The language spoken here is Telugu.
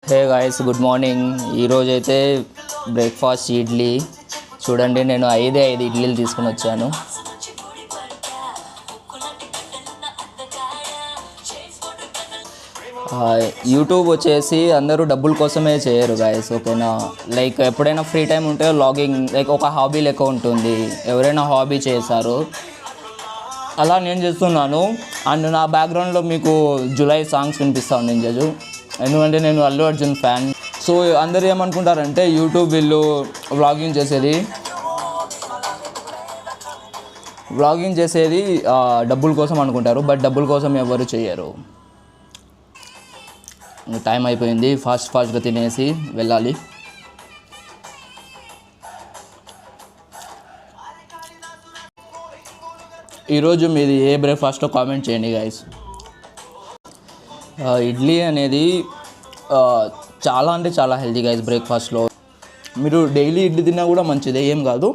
Hey guys, good morning. ఈరోజైతే బ్రేక్ఫాస్ట్ ఇడ్లీ. చూడండి, నేను 5 ఇడ్లీలు తీసుకుని వచ్చాను. యూట్యూబ్ వచ్చేసి అందరూ డబ్బుల కోసమే చేయరు గాయస్, ఓకేనా. లైక్ ఎప్పుడైనా ఫ్రీ టైం ఉంటే లాగింగ్ లైక్ ఒక హాబీ లెక్క ఉంటుంది. ఎవరైనా హాబీ చేశారు, అలా నేను చేస్తున్నాను. అండ్ నా బ్యాక్గ్రౌండ్లో మీకు జులై సాంగ్స్ వినిపిస్తాను నేను జడ్జు, ఎందుకంటే నేను అల్లు అర్జున్ ఫ్యాన్. సో అందరూ ఏమనుకుంటారంటే యూట్యూబ్ వీళ్ళు వ్లాగింగ్ చేసేది డబ్బుల కోసం అనుకుంటారు, బట్ డబ్బుల కోసం ఎవరు చేయరు. టైం అయిపోయింది, ఫాస్ట్గా తినేసి వెళ్ళాలి. ఈరోజు మీది ఏ బ్రేక్ఫాస్టో కామెంట్ చేయండి గైస్. ఇడ్లీ అనేది చాలా అంటే చాలా హెల్తీ గైస్. బ్రేక్ఫాస్ట్లో మీరు డైలీ ఇడ్లీ తిన్నా కూడా మంచిదే, ఏం కాదు.